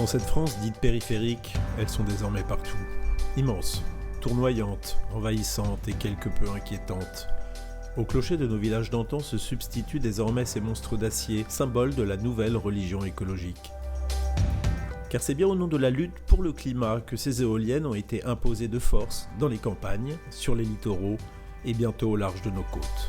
Dans cette France dite périphérique, elles sont désormais partout. Immenses, tournoyantes, envahissantes et quelque peu inquiétantes. Au clocher de nos villages d'antan se substituent désormais ces monstres d'acier, symboles de la nouvelle religion écologique. Car c'est bien au nom de la lutte pour le climat que ces éoliennes ont été imposées de force dans les campagnes, sur les littoraux et bientôt au large de nos côtes.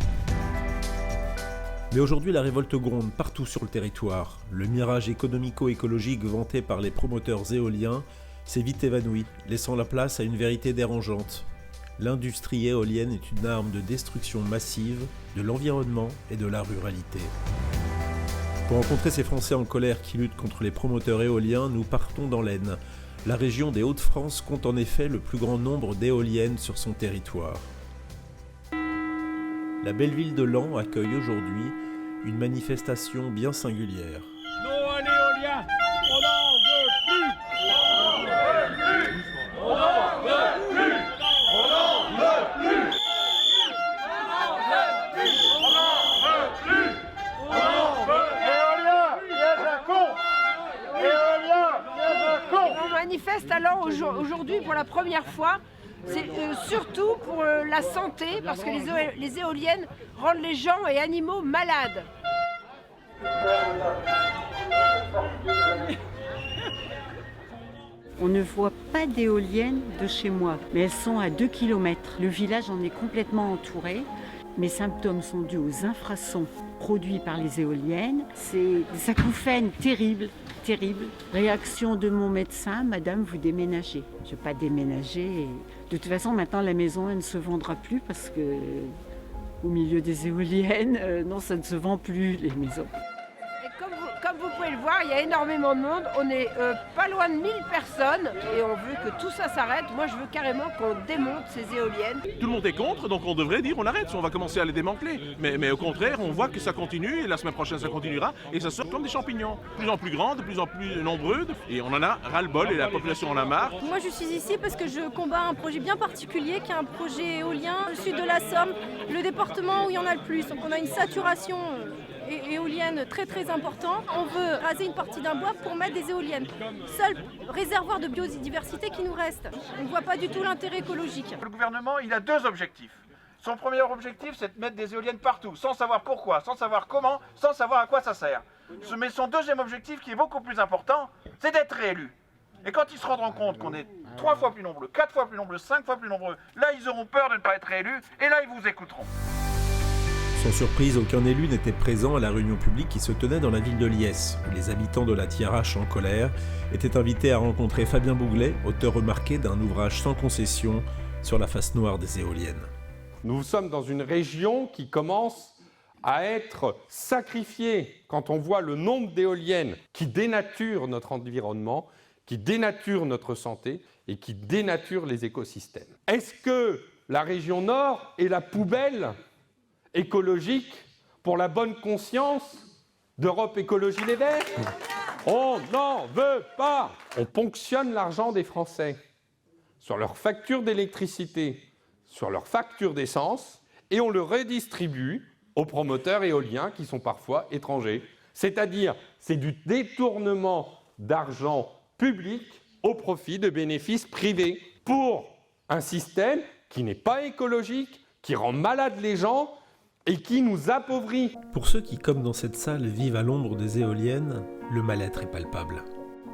Mais aujourd'hui, la révolte gronde partout sur le territoire. Le mirage économico-écologique vanté par les promoteurs éoliens s'est vite évanoui, laissant la place à une vérité dérangeante. L'industrie éolienne est une arme de destruction massive de l'environnement et de la ruralité. Pour rencontrer ces Français en colère qui luttent contre les promoteurs éoliens, nous partons dans l'Aisne. La région des Hauts-de-France compte en effet le plus grand nombre d'éoliennes sur son territoire. La belle ville de Laon accueille aujourd'hui une manifestation bien singulière. Non à l'éolien, on n'en veut plus. On n'en veut plus. On n'en veut plus. On n'en veut plus. On n'en veut plus. On n'en veut plus. On n'en veut plus. Éolien, piège à con. Éolien, piège à con. On manifeste alors aujourd'hui pour la première fois. C'est surtout pour la santé, parce que les éoliennes rendent les gens et animaux malades. On ne voit pas d'éoliennes de chez moi, mais elles sont à 2 km. Le village en est complètement entouré. Mes symptômes sont dus aux infrasons produits par les éoliennes. C'est des acouphènes terribles. Réaction de mon médecin, madame, vous déménagez. Je ne vais pas déménager. De toute façon, maintenant, la maison, elle ne se vendra plus parce que au milieu des éoliennes, non, ça ne se vend plus, les maisons. Comme vous pouvez le voir, il y a énormément de monde. On est pas loin de 1000 personnes et on veut que tout ça s'arrête. Moi, je veux carrément qu'on démonte ces éoliennes. Tout le monde est contre, donc on devrait dire on arrête, on va commencer à les démanteler. Mais au contraire, on voit que ça continue et la semaine prochaine ça continuera et ça sort comme des champignons. De plus en plus grands, de plus en plus nombreux et on en a ras-le-bol et la population en a marre. Moi, je suis ici parce que je combats un projet bien particulier qui est un projet éolien au sud de la Somme, le département où il y en a le plus. Donc on a une saturation éolienne très très important. On veut raser une partie d'un bois pour mettre des éoliennes. Seul réservoir de biodiversité qui nous reste. On ne voit pas du tout l'intérêt écologique. Le gouvernement, il a deux objectifs. Son premier objectif, c'est de mettre des éoliennes partout, sans savoir pourquoi, sans savoir comment, sans savoir à quoi ça sert. Mais son deuxième objectif, qui est beaucoup plus important, c'est d'être réélu. Et quand ils se rendront compte qu'on est 3 fois plus nombreux, 4 fois plus nombreux, 5 fois plus nombreux, là, ils auront peur de ne pas être réélus, et là, ils vous écouteront. Sans surprise, aucun élu n'était présent à la réunion publique qui se tenait dans la ville de Liesse, où les habitants de la Thiérache en colère étaient invités à rencontrer Fabien Bouglet, auteur remarqué d'un ouvrage sans concession sur la face noire des éoliennes. Nous sommes dans une région qui commence à être sacrifiée quand on voit le nombre d'éoliennes qui dénaturent notre environnement, qui dénaturent notre santé et qui dénaturent les écosystèmes. Est-ce que la région Nord est la poubelle écologique pour la bonne conscience d'Europe Écologie Les Verts? On n'en veut pas. On ponctionne l'argent des Français sur leurs factures d'électricité, sur leurs factures d'essence, et on le redistribue aux promoteurs éoliens qui sont parfois étrangers. C'est-à-dire, c'est du détournement d'argent public au profit de bénéfices privés pour un système qui n'est pas écologique, qui rend malade les gens et qui nous appauvrit. Pour ceux qui, comme dans cette salle, vivent à l'ombre des éoliennes, le mal-être est palpable.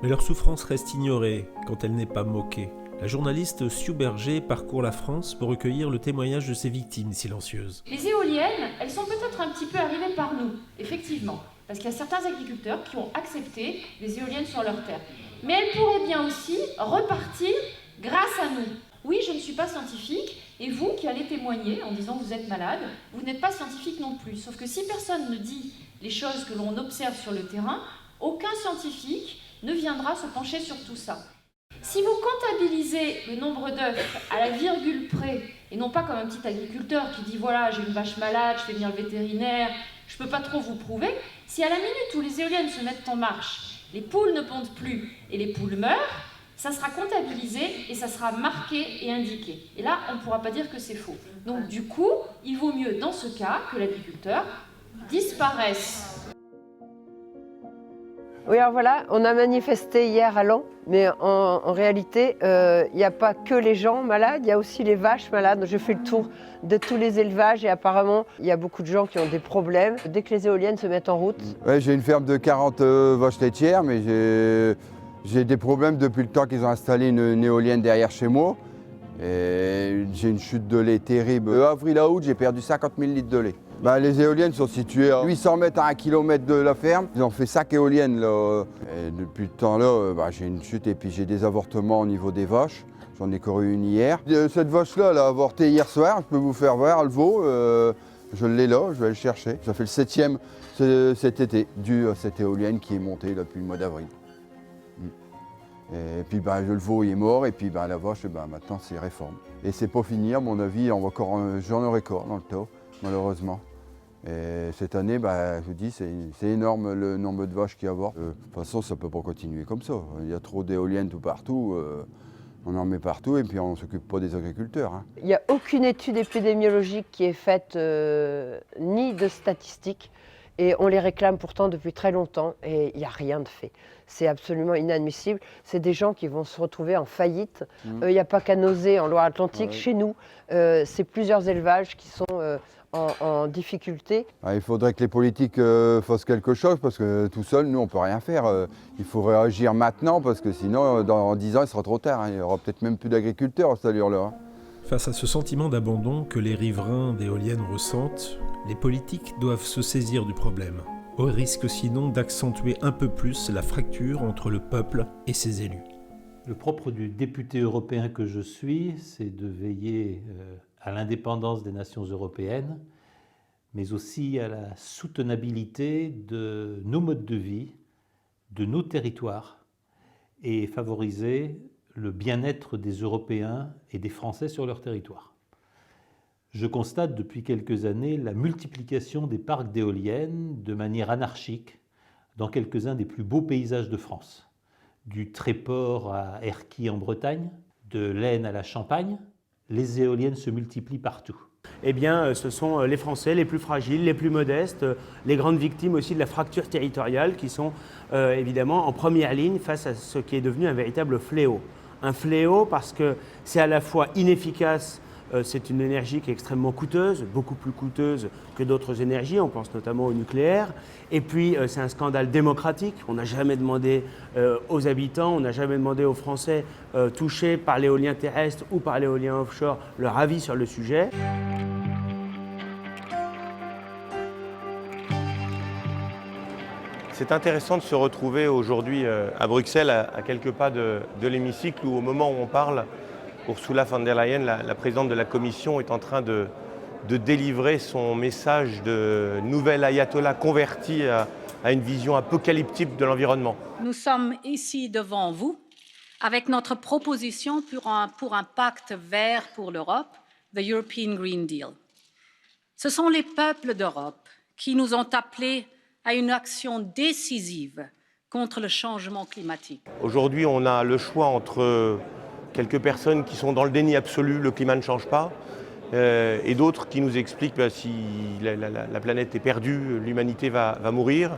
Mais leur souffrance reste ignorée quand elle n'est pas moquée. La journaliste Sue Berger parcourt la France pour recueillir le témoignage de ces victimes silencieuses. Les éoliennes, elles sont peut-être un petit peu arrivées par nous, effectivement, parce qu'il y a certains agriculteurs qui ont accepté des éoliennes sur leurs terres. Mais elles pourraient bien aussi repartir grâce à nous. Oui, je ne suis pas scientifique, et vous qui allez témoigner en disant que vous êtes malade, vous n'êtes pas scientifique non plus. Sauf que si personne ne dit les choses que l'on observe sur le terrain, aucun scientifique ne viendra se pencher sur tout ça. Si vous comptabilisez le nombre d'œufs à la virgule près, et non pas comme un petit agriculteur qui dit « voilà, j'ai une vache malade, je fais venir le vétérinaire, je ne peux pas trop vous prouver », si à la minute où les éoliennes se mettent en marche, les poules ne pondent plus et les poules meurent, ça sera comptabilisé et ça sera marqué et indiqué. Et là, on ne pourra pas dire que c'est faux. Donc du coup, il vaut mieux dans ce cas que l'agriculteur disparaisse. Oui, alors voilà, on a manifesté hier à Laon, mais en réalité, il n'y a pas que les gens malades, il y a aussi les vaches malades. J'ai fait le tour de tous les élevages et apparemment, il y a beaucoup de gens qui ont des problèmes. Dès que les éoliennes se mettent en route... Ouais, j'ai une ferme de 40 vaches laitières, mais j'ai des problèmes depuis le temps qu'ils ont installé une éolienne derrière chez moi. Et j'ai une chute de lait terrible. Avril à août, j'ai perdu 50 000 litres de lait. Les éoliennes sont situées à 800 mètres à 1 km de la ferme. Ils ont fait 5 éoliennes là. Et depuis le temps-là, j'ai une chute et puis j'ai des avortements au niveau des vaches. J'en ai corru une hier. Cette vache-là, elle a avorté hier soir. Je peux vous faire voir le veau. Je l'ai là, je vais le chercher. Ça fait le 7e cet été, dû à cette éolienne qui est montée là, depuis le mois d'avril. Et puis le veau il est mort et puis la vache maintenant c'est réforme. Et c'est pas fini à mon avis, j'en aurai encore dans le tas malheureusement. Et cette année, je vous dis, c'est énorme le nombre de vaches qu'il y a à avoir. De toute façon ça peut pas continuer comme ça. Il y a trop d'éoliennes tout partout, on en met partout et puis on ne s'occupe pas des agriculteurs. Hein. Il n'y a aucune étude épidémiologique qui est faite, ni de statistiques. Et on les réclame pourtant depuis très longtemps et il n'y a rien de fait. C'est absolument inadmissible. C'est des gens qui vont se retrouver en faillite. Il n'y a pas qu'à Nausée, en Loire-Atlantique. Ouais. Chez nous, c'est plusieurs élevages qui sont en difficulté. Il faudrait que les politiques fassent quelque chose parce que tout seul, nous, on ne peut rien faire. Il faut réagir maintenant parce que sinon, dans 10 ans, il sera trop tard. Hein. Il n'y aura peut-être même plus d'agriculteurs à cette allure-là. Face à ce sentiment d'abandon que les riverains d'éoliennes ressentent, les politiques doivent se saisir du problème, au risque sinon d'accentuer un peu plus la fracture entre le peuple et ses élus. Le propre du député européen que je suis, c'est de veiller à l'indépendance des nations européennes, mais aussi à la soutenabilité de nos modes de vie, de nos territoires, et favoriser le bien-être des Européens et des Français sur leur territoire. Je constate depuis quelques années la multiplication des parcs d'éoliennes de manière anarchique dans quelques-uns des plus beaux paysages de France. Du Tréport à Erquy en Bretagne, de l'Aisne à la Champagne, les éoliennes se multiplient partout. Eh bien, ce sont les Français les plus fragiles, les plus modestes, les grandes victimes aussi de la fracture territoriale qui sont évidemment en première ligne face à ce qui est devenu un véritable fléau. Un fléau parce que c'est à la fois inefficace, c'est une énergie qui est extrêmement coûteuse, beaucoup plus coûteuse que d'autres énergies, on pense notamment au nucléaire, et puis c'est un scandale démocratique, on n'a jamais demandé aux habitants, on n'a jamais demandé aux Français touchés par l'éolien terrestre ou par l'éolien offshore leur avis sur le sujet. C'est intéressant de se retrouver aujourd'hui à Bruxelles, à quelques pas de l'hémicycle, où au moment où on parle, Ursula von der Leyen, la présidente de la Commission, est en train de délivrer son message de nouvel ayatollah converti à une vision apocalyptique de l'environnement. Nous sommes ici devant vous avec notre proposition pour un pacte vert pour l'Europe, the European Green Deal. Ce sont les peuples d'Europe qui nous ont appelés à une action décisive contre le changement climatique. Aujourd'hui, on a le choix entre quelques personnes qui sont dans le déni absolu, le climat ne change pas, et d'autres qui nous expliquent si la planète est perdue, l'humanité va mourir.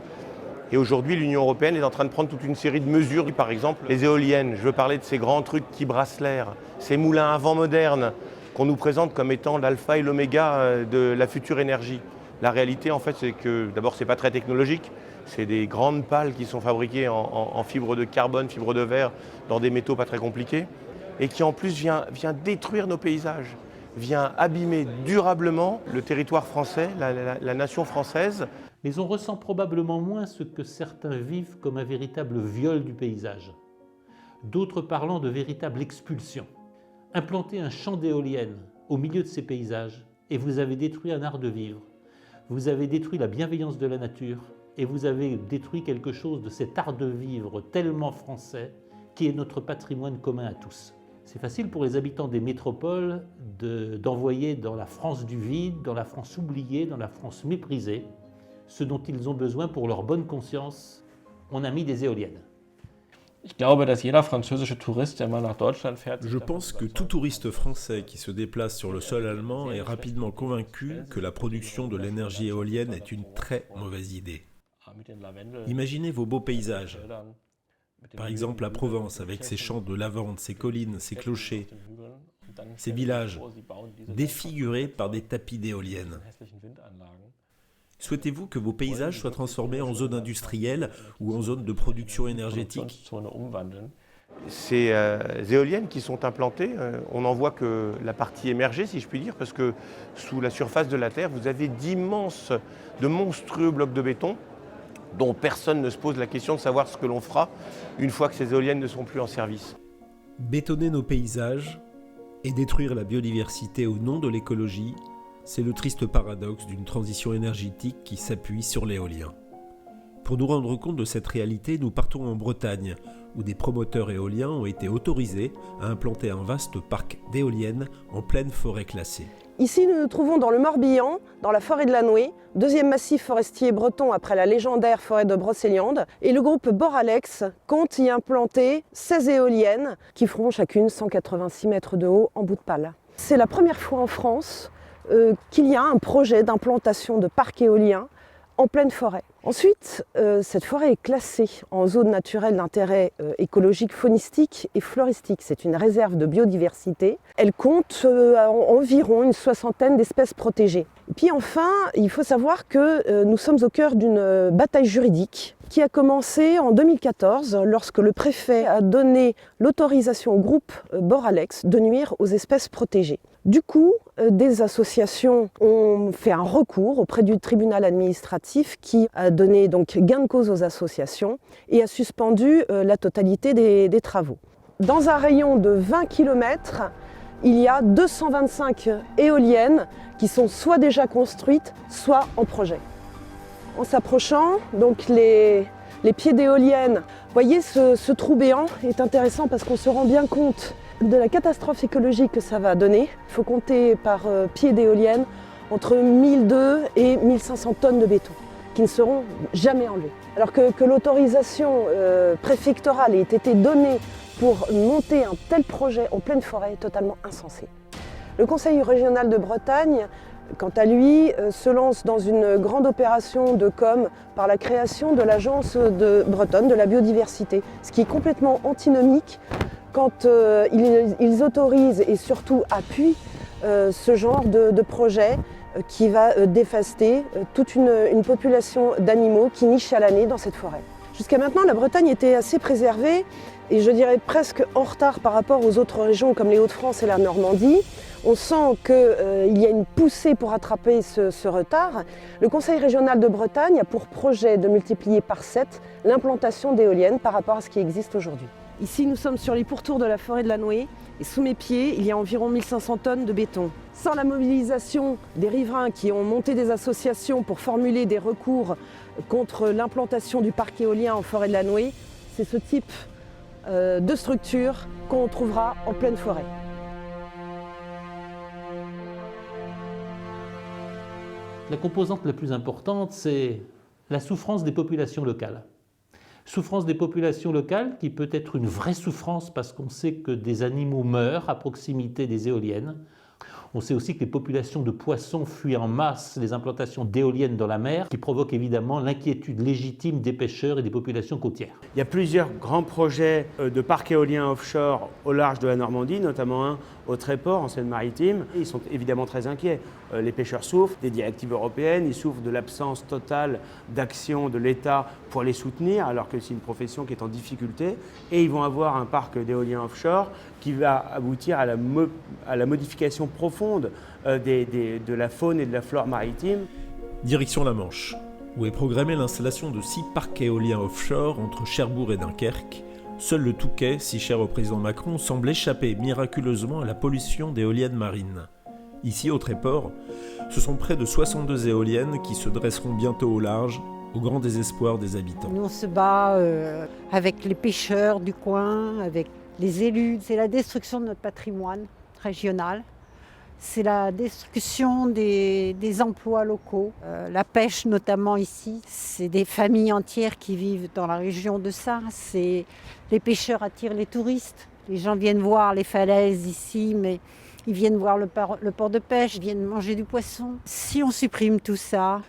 Et aujourd'hui, l'Union européenne est en train de prendre toute une série de mesures, par exemple les éoliennes. Je veux parler de ces grands trucs qui brassent l'air, ces moulins à vent modernes qu'on nous présente comme étant l'alpha et l'oméga de la future énergie. La réalité, en fait, c'est que d'abord, ce n'est pas très technologique. C'est des grandes pales qui sont fabriquées en fibre de carbone, fibre de verre, dans des métaux pas très compliqués, et qui en plus vient détruire nos paysages, vient abîmer durablement le territoire français, la nation française. Mais on ressent probablement moins ce que certains vivent comme un véritable viol du paysage. D'autres parlant de véritable expulsion. Implanter un champ d'éoliennes au milieu de ces paysages, et vous avez détruit un art de vivre. Vous avez détruit la bienveillance de la nature et vous avez détruit quelque chose de cet art de vivre tellement français qui est notre patrimoine commun à tous. C'est facile pour les habitants des métropoles d'envoyer dans la France du vide, dans la France oubliée, dans la France méprisée, ce dont ils ont besoin pour leur bonne conscience. On a mis des éoliennes. Je pense que tout touriste français qui se déplace sur le sol allemand est rapidement convaincu que la production de l'énergie éolienne est une très mauvaise idée. Imaginez vos beaux paysages. Par exemple la Provence avec ses champs de lavande, ses collines, ses clochers, ces villages défigurés par des tapis d'éoliennes. Souhaitez-vous que vos paysages soient transformés en zones industrielles ou en zones de production énergétique ? Ces éoliennes qui sont implantées, on n'en voit que la partie émergée, si je puis dire, parce que sous la surface de la Terre, vous avez de monstrueux blocs de béton dont personne ne se pose la question de savoir ce que l'on fera une fois que ces éoliennes ne sont plus en service. Bétonner nos paysages et détruire la biodiversité au nom de l'écologie, c'est le triste paradoxe d'une transition énergétique qui s'appuie sur l'éolien. Pour nous rendre compte de cette réalité, nous partons en Bretagne, où des promoteurs éoliens ont été autorisés à implanter un vaste parc d'éoliennes en pleine forêt classée. Ici, nous nous trouvons dans le Morbihan, dans la forêt de la Nouée, deuxième massif forestier breton après la légendaire forêt de Brocéliande. Et le groupe Boralex compte y implanter 16 éoliennes qui feront chacune 186 mètres de haut en bout de pale. C'est la première fois en France qu'il y a un projet d'implantation de parc éolien en pleine forêt. Ensuite, cette forêt est classée en zone naturelle d'intérêt écologique, faunistique et floristique. C'est une réserve de biodiversité. Elle compte environ une 60aine d'espèces protégées. Et puis enfin, il faut savoir que nous sommes au cœur d'une bataille juridique qui a commencé en 2014 lorsque le préfet a donné l'autorisation au groupe Boralex de nuire aux espèces protégées. Du coup, des associations ont fait un recours auprès du tribunal administratif qui a donné donc gain de cause aux associations et a suspendu la totalité des travaux. Dans un rayon de 20 km, il y a 225 éoliennes qui sont soit déjà construites, soit en projet. En s'approchant, donc les pieds d'éoliennes, vous voyez ce trou béant est intéressant parce qu'on se rend bien compte de la catastrophe écologique que ça va donner. Il faut compter par pied d'éolienne entre 1200 et 1500 tonnes de béton qui ne seront jamais enlevées. Alors que l'autorisation préfectorale ait été donnée pour monter un tel projet en pleine forêt est totalement insensé. Le Conseil régional de Bretagne, quant à lui, se lance dans une grande opération de com par la création de l'agence bretonne de la biodiversité, ce qui est complètement antinomique quand ils autorisent et surtout appuient ce genre de projet qui va dévaster toute une population d'animaux qui nichent à l'année dans cette forêt. Jusqu'à maintenant, la Bretagne était assez préservée et je dirais presque en retard par rapport aux autres régions comme les Hauts-de-France et la Normandie. On sent qu'il y a une poussée pour rattraper ce retard. Le Conseil régional de Bretagne a pour projet de multiplier par 7 l'implantation d'éoliennes par rapport à ce qui existe aujourd'hui. Ici, nous sommes sur les pourtours de la forêt de la Nouée et sous mes pieds, il y a environ 1500 tonnes de béton. Sans la mobilisation des riverains qui ont monté des associations pour formuler des recours contre l'implantation du parc éolien en forêt de la Nouée, c'est ce type de structure qu'on trouvera en pleine forêt. La composante la plus importante, c'est la souffrance des populations locales. Souffrance des populations locales qui peut être une vraie souffrance parce qu'on sait que des animaux meurent à proximité des éoliennes. On sait aussi que les populations de poissons fuient en masse les implantations d'éoliennes dans la mer, qui provoquent évidemment l'inquiétude légitime des pêcheurs et des populations côtières. Il y a plusieurs grands projets de parcs éoliens offshore au large de la Normandie, notamment un au Tréport, en Seine-Maritime. Ils sont évidemment très inquiets. Les pêcheurs souffrent des directives européennes, ils souffrent de l'absence totale d'action de l'État pour les soutenir, alors que c'est une profession qui est en difficulté. Et ils vont avoir un parc d'éoliens offshore qui va aboutir à la modification profonde de la faune et de la flore maritime. Direction la Manche, où est programmée l'installation de 6 parcs éoliens offshore entre Cherbourg et Dunkerque. Seul le Touquet, si cher au président Macron, semble échapper miraculeusement à la pollution d'éoliennes marines. Ici, au Tréport, ce sont près de 62 éoliennes qui se dresseront bientôt au large, au grand désespoir des habitants. Nous, on se bat avec les pêcheurs du coin, avec les élus. C'est la destruction de notre patrimoine régional. C'est la destruction des emplois locaux. La pêche, notamment ici, c'est des familles entières qui vivent dans la région de ça. Les pêcheurs attirent les touristes. Les gens viennent voir les falaises ici, mais Ils viennent voir le port de pêche, ils viennent manger du poisson. Si on supprime tout ça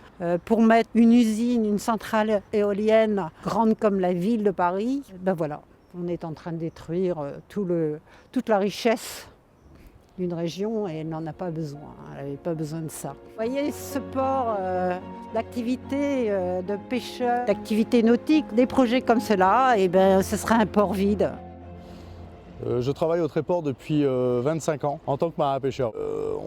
pour mettre une usine, une centrale éolienne grande comme la ville de Paris, ben voilà, on est en train de détruire toute la richesse d'une région et elle n'en a pas besoin. Elle n'avait pas besoin de ça. Vous voyez, ce port d'activité de pêcheurs, d'activité nautique, des projets comme cela, et ben, ce serait un port vide. Je travaille au Tréport depuis 25 ans en tant que marin-pêcheur.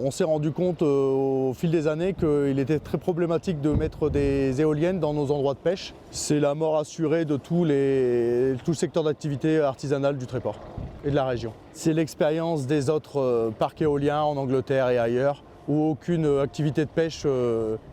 On s'est rendu compte au fil des années qu'il était très problématique de mettre des éoliennes dans nos endroits de pêche. C'est la mort assurée de tout le secteur d'activité artisanale du Tréport et de la région. C'est l'expérience des autres parcs éoliens en Angleterre et ailleurs, où aucune activité de pêche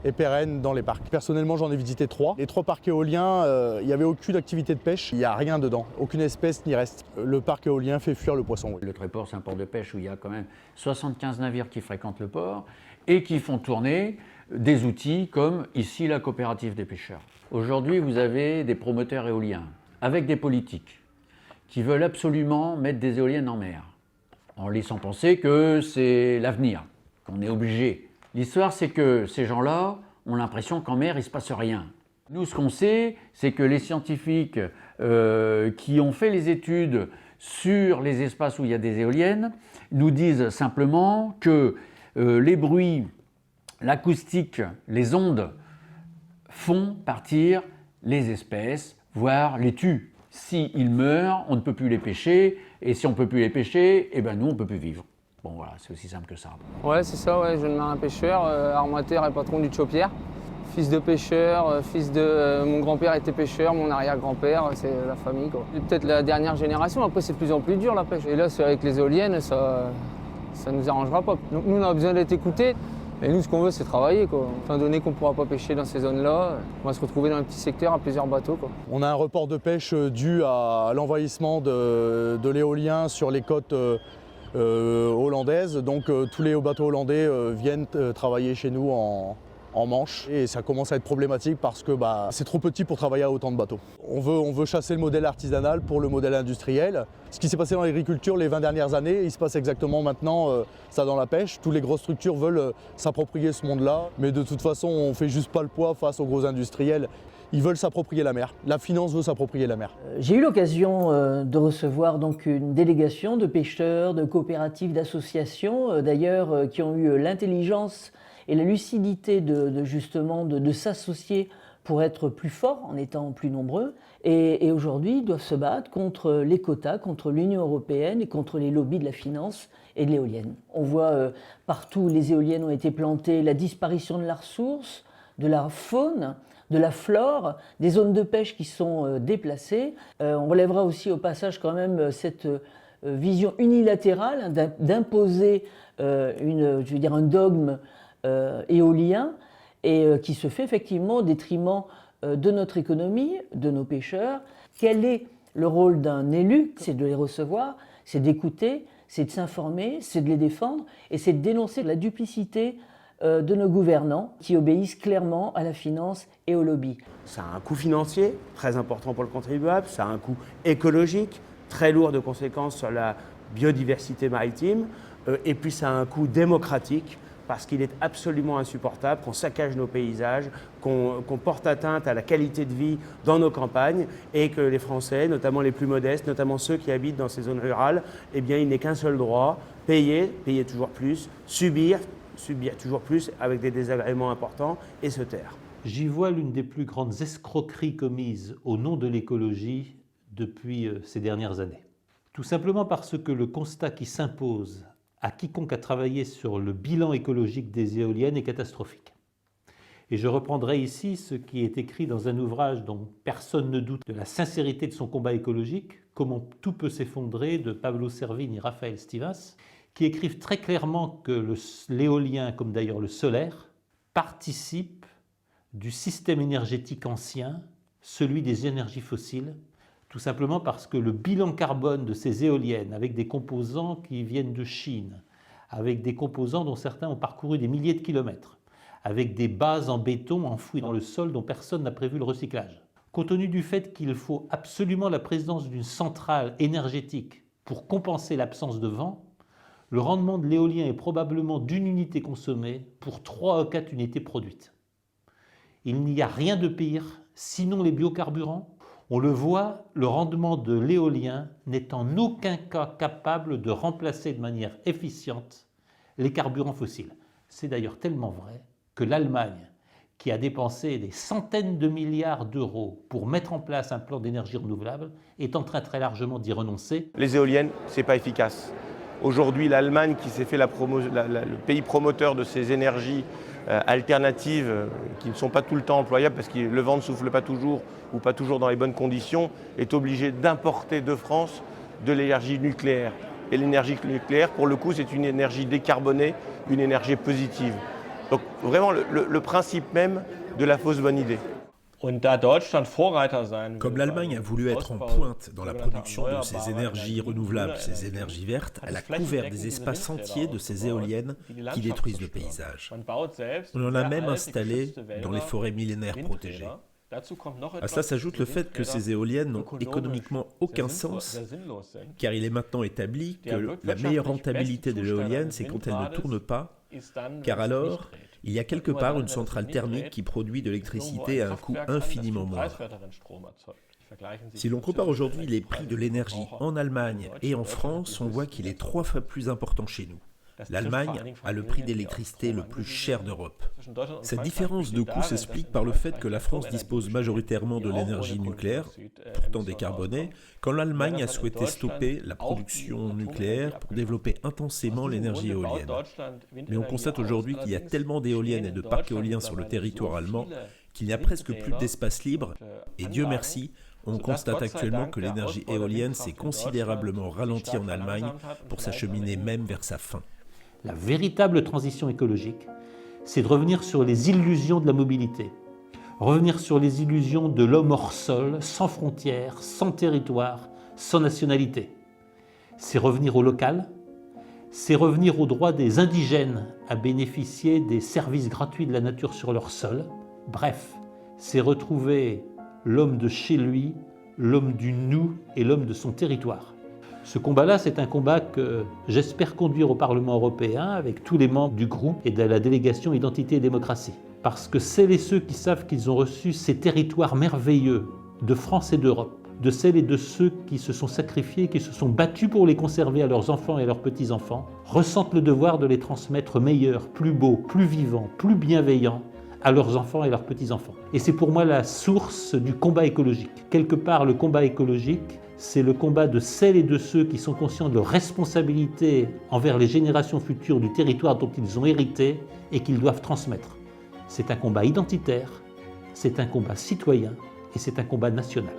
est pérenne dans les parcs. Personnellement, j'en ai visité 3. Les 3 parcs éoliens, il n'y avait aucune activité de pêche, il n'y a rien dedans, aucune espèce n'y reste. Le parc éolien fait fuir le poisson. Le Tréport, c'est un port de pêche où il y a quand même 75 navires qui fréquentent le port et qui font tourner des outils comme ici la coopérative des pêcheurs. Aujourd'hui, vous avez des promoteurs éoliens avec des politiques qui veulent absolument mettre des éoliennes en mer, en laissant penser que c'est l'avenir. On est obligé. L'histoire, c'est que ces gens-là ont l'impression qu'en mer, il ne se passe rien. Nous, ce qu'on sait, c'est que les scientifiques qui ont fait les études sur les espaces où il y a des éoliennes nous disent simplement que les bruits, l'acoustique, les ondes font partir les espèces, voire les tuent. S'ils meurent, on ne peut plus les pêcher, et si on ne peut plus les pêcher, eh ben nous, on ne peut plus vivre. Bon voilà, c'est aussi simple que ça. Ouais, c'est ça, ouais, jeune marin pêcheur, armateur et patron du Chopière. Fils de pêcheur, fils de... mon grand-père était pêcheur, mon arrière-grand-père, c'est la famille, quoi. Peut-être la dernière génération, après c'est de plus en plus dur la pêche. Et là, c'est avec les éoliennes, ça nous arrangera pas. Donc nous, on a besoin d'être écoutés. Et nous, ce qu'on veut, c'est travailler, quoi. Étant donné qu'on ne pourra pas pêcher dans ces zones-là, on va se retrouver dans un petit secteur à plusieurs bateaux, quoi. On a un report de pêche dû à l'envahissement de l'éolien sur les côtes hollandaises. Donc tous les bateaux hollandais viennent travailler chez nous en Manche. Et ça commence à être problématique parce que c'est trop petit pour travailler à autant de bateaux. On veut chasser le modèle artisanal pour le modèle industriel. Ce qui s'est passé dans l'agriculture les 20 dernières années, il se passe exactement maintenant ça dans la pêche. Toutes les grosses structures veulent s'approprier ce monde-là. Mais de toute façon, on ne fait juste pas le poids face aux gros industriels. Ils veulent s'approprier la mer. La finance veut s'approprier la mer. J'ai eu l'occasion de recevoir donc une délégation de pêcheurs, de coopératives, d'associations, d'ailleurs, qui ont eu l'intelligence et la lucidité de s'associer pour être plus forts en étant plus nombreux. Et aujourd'hui, ils doivent se battre contre les quotas, contre l'Union européenne et contre les lobbies de la finance et de l'éolienne. On voit partout où les éoliennes ont été plantées la disparition de la ressource, de la faune, de la flore, des zones de pêche qui sont déplacées. On relèvera aussi au passage quand même cette vision unilatérale d'imposer un dogme éolien et qui se fait effectivement au détriment de notre économie, de nos pêcheurs. Quel est le rôle d'un élu? C'est de les recevoir, c'est d'écouter, c'est de s'informer, c'est de les défendre et c'est de dénoncer la duplicité de nos gouvernants qui obéissent clairement à la finance et au lobby. Ça a un coût financier très important pour le contribuable, ça a un coût écologique très lourd de conséquences sur la biodiversité maritime et puis ça a un coût démocratique parce qu'il est absolument insupportable qu'on saccage nos paysages, qu'on porte atteinte à la qualité de vie dans nos campagnes et que les Français, notamment les plus modestes, notamment ceux qui habitent dans ces zones rurales, eh bien, il n'est qu'un seul droit, payer toujours plus, subir toujours plus avec des désagréments importants et se taire. J'y vois l'une des plus grandes escroqueries commises au nom de l'écologie depuis ces dernières années. Tout simplement parce que le constat qui s'impose à quiconque a travaillé sur le bilan écologique des éoliennes est catastrophique. Et je reprendrai ici ce qui est écrit dans un ouvrage dont personne ne doute de la sincérité de son combat écologique, Comment tout peut s'effondrer, de Pablo Servigne et Raphaël Stivas, qui écrivent très clairement que l'éolien, comme d'ailleurs le solaire, participe du système énergétique ancien, celui des énergies fossiles, tout simplement parce que le bilan carbone de ces éoliennes, avec des composants qui viennent de Chine, avec des composants dont certains ont parcouru des milliers de kilomètres, avec des bases en béton enfouies dans le sol dont personne n'a prévu le recyclage. Compte tenu du fait qu'il faut absolument la présence d'une centrale énergétique pour compenser l'absence de vent, le rendement de l'éolien est probablement d'une unité consommée pour 3 à 4 unités produites. Il n'y a rien de pire, sinon les biocarburants. On le voit, le rendement de l'éolien n'est en aucun cas capable de remplacer de manière efficiente les carburants fossiles. C'est d'ailleurs tellement vrai que l'Allemagne, qui a dépensé des centaines de milliards d'euros pour mettre en place un plan d'énergie renouvelable, est en train très largement d'y renoncer. Les éoliennes, ce n'est pas efficace. Aujourd'hui, l'Allemagne, qui s'est fait le pays promoteur de ces énergies alternatives qui ne sont pas tout le temps employables parce que le vent ne souffle pas toujours ou pas toujours dans les bonnes conditions, est obligée d'importer de France de l'énergie nucléaire. Et l'énergie nucléaire, pour le coup, c'est une énergie décarbonée, une énergie positive. Donc vraiment le principe même de la fausse bonne idée. Comme l'Allemagne a voulu être en pointe dans la production de ces énergies renouvelables, ces énergies vertes, elle a couvert des espaces entiers de ces éoliennes qui détruisent le paysage. On en a même installé dans les forêts millénaires protégées. À cela s'ajoute le fait que ces éoliennes n'ont économiquement aucun sens, car il est maintenant établi que la meilleure rentabilité de l'éolienne, c'est quand elle ne tourne pas, car alors, il y a quelque part une centrale thermique qui produit de l'électricité à un coût infiniment moindre. Si l'on compare aujourd'hui les prix de l'énergie en Allemagne et en France, on voit qu'il est 3 fois plus important chez nous. L'Allemagne a le prix d'électricité le plus cher d'Europe. Cette différence de coût s'explique par le fait que la France dispose majoritairement de l'énergie nucléaire, pourtant décarbonée, quand l'Allemagne a souhaité stopper la production nucléaire pour développer intensément l'énergie éolienne. Mais on constate aujourd'hui qu'il y a tellement d'éoliennes et de parcs éoliens sur le territoire allemand qu'il n'y a presque plus d'espace libre, et Dieu merci, on constate actuellement que l'énergie éolienne s'est considérablement ralentie en Allemagne pour s'acheminer même vers sa fin. La véritable transition écologique, c'est de revenir sur les illusions de la mobilité, revenir sur les illusions de l'homme hors sol, sans frontières, sans territoire, sans nationalité. C'est revenir au local, c'est revenir au droit des indigènes à bénéficier des services gratuits de la nature sur leur sol. Bref, c'est retrouver l'homme de chez lui, l'homme du nous et l'homme de son territoire. Ce combat-là, c'est un combat que j'espère conduire au Parlement européen avec tous les membres du groupe et de la délégation Identité et Démocratie. Parce que celles et ceux qui savent qu'ils ont reçu ces territoires merveilleux de France et d'Europe, de celles et de ceux qui se sont sacrifiés, qui se sont battus pour les conserver à leurs enfants et à leurs petits-enfants, ressentent le devoir de les transmettre meilleurs, plus beaux, plus vivants, plus bienveillants à leurs enfants et leurs petits-enfants. Et c'est pour moi la source du combat écologique. Quelque part, le combat écologique, c'est le combat de celles et de ceux qui sont conscients de leur responsabilité envers les générations futures du territoire dont ils ont hérité et qu'ils doivent transmettre. C'est un combat identitaire, c'est un combat citoyen et c'est un combat national.